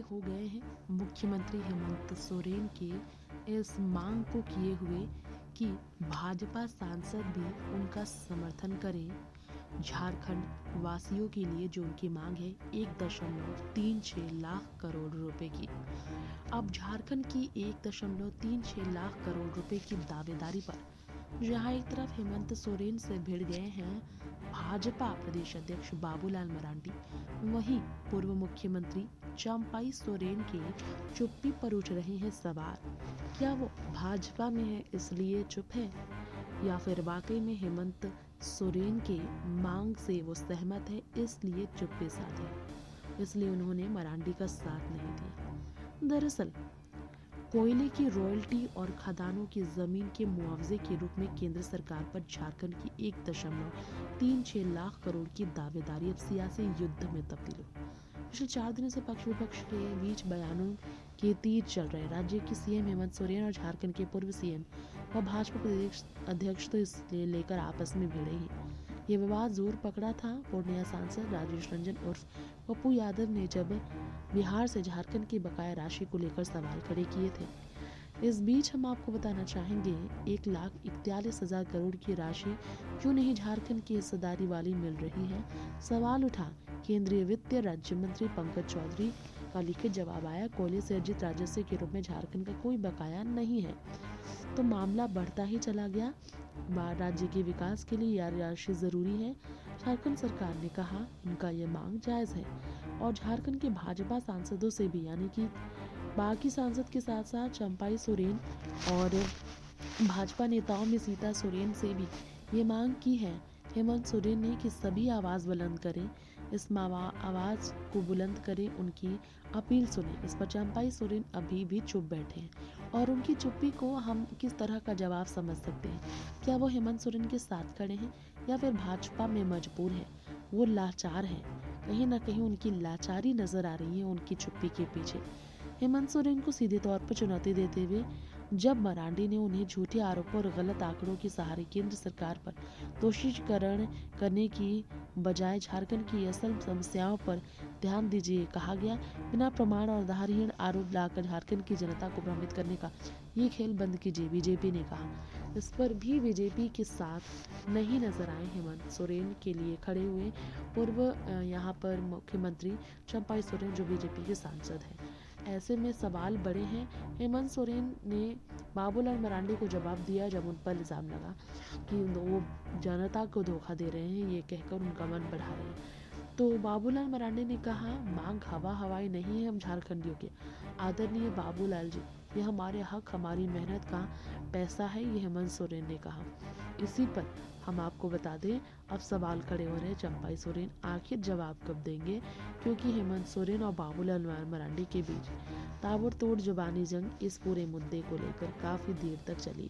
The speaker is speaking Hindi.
हो गए हैं मुख्यमंत्री हेमंत सोरेन के इस मांग को किए हुए कि भाजपा सांसद भी उनका समर्थन करें झारखंड वासियों के लिए, जो उनकी मांग है 1.36 लाख करोड़ रुपए की। अब झारखंड की 1.36 लाख करोड़ रुपए की दावेदारी पर जहां एक तरफ हेमंत सोरेन से भिड़ गए हैं भाजपा प्रदेश अध्यक्ष बाबूलाल मरांडी, वहीं पूर्व मुख्यमंत्री चंपाई सोरेन के चुप्पी पर उठ रहे हैं सवाल। क्या वो भाजपा में है इसलिए चुप है, या फिर वाकई में हेमंत सोरेन के मांग से वो सहमत है इसलिए चुप्पी साधे, इसलिए उन्होंने मरांडी का साथ नहीं दिया। दरअसल कोयले की रॉयल्टी और खदानों की जमीन के मुआवजे के रूप में केंद्र सरकार पर झारखंड की 1.36 लाख करोड़ की दावेदारी अब सियासी युद्ध में तब्दील हुई। पिछले 4 दिनों से पक्ष विपक्ष के बीच बयानों के तीर चल रहे। राज्य के सीएम हेमंत सोरेन और झारखंड के पूर्व सीएम व भाजपा प्रदेश अध्यक्ष तो इसलिए लेकर आपस में भिड़े हैं। ये विवाद जोर पकड़ा था पूर्णिया सांसद राजेश रंजन उर्फ पप्पू यादव ने जब बिहार से झारखंड की बकाया राशि को लेकर सवाल खड़े किए थे। इस बीच हम आपको बताना चाहेंगे 1,41,000 करोड़ की राशि क्यों नहीं झारखंड की हिस्सेदारी वाली मिल रही है। सवाल उठा, केंद्रीय वित्त राज्य मंत्री पंकज चौधरी का लिखित जवाब आया, कोयले से अर्जित राजस्व के रूप में झारखंड का कोई बकाया नहीं है। तो मामला बढ़ता ही चला गया। राज्य के विकास के लिए यह राशि जरूरी है। झारखंड सरकार ने कहा उनका यह मांग जायज है और झारखंड के भाजपा सांसदों से भी, यानी कि बाकी सांसद के साथ साथ चंपाई सोरेन और भाजपा नेताओं में सीता सोरेन से भी ये मांग की है हेमंत सोरेन ने कि सभी आवाज बुलंद करें, इस आवाज को बुलंद करें, उनकी अपील सुने। इस पर चंपाई सोरेन अभी भी चुप बैठे हैं और उनकी चुप्पी को हम किस तरह का जवाब समझ सकते हैं। क्या वो हेमंत सोरेन के साथ खड़े हैं या फिर भाजपा में मजबूर हैं? वो लाचार हैं, कहीं ना कहीं उनकी लाचारी नजर आ रही है उनकी चुप्पी के पीछे। हेमंत सोरेन को सीधे तौर पर चुनौती देते हुए जब मरांडी ने उन्हें झूठे आरोपों और गलत आंकड़ों के सहारे केंद्र सरकार पर दोषीकरण करने की बजाय झारखंड की असल समस्याओं पर ध्यान दीजिए कहा गया, बिना प्रमाण और आधारहीन आरोप लाकर झारखंड की जनता को भ्रमित करने का ये खेल बंद कीजिए, बीजेपी ने कहा। इस पर भी बीजेपी के साथ नहीं नजर आए हेमंत सोरेन के लिए खड़े हुए पूर्व यहाँ पर मुख्यमंत्री चंपाई सोरेन जो बीजेपी के सांसद हैं। ऐसे में सवाल बड़े हैं। हेमंत सोरेन ने बाबूलाल मरांडी को जवाब दिया जब उन पर इल्जाम लगा कि वो जनता को धोखा दे रहे हैं, ये कहकर उनका मन बढ़ा रहे हैं। तो बाबूलाल मरांडी ने कहा मांग हवाई नहीं है हम झारखंडियों के, आदरणीय बाबूलाल जी, ये हमारे हक हमारी मेहनत का पैसा है, ये हेमंत सोरेन ने कहा। इसी पर हम आपको बता दें अब सवाल खड़े हो रहे हैं चंपाई सोरेन आखिर जवाब कब देंगे, क्योंकि हेमंत सोरेन और बाबूलाल मरांडी के बीच ताबड़तोड़ जुबानी जंग इस पूरे मुद्दे को लेकर काफी देर तक चली।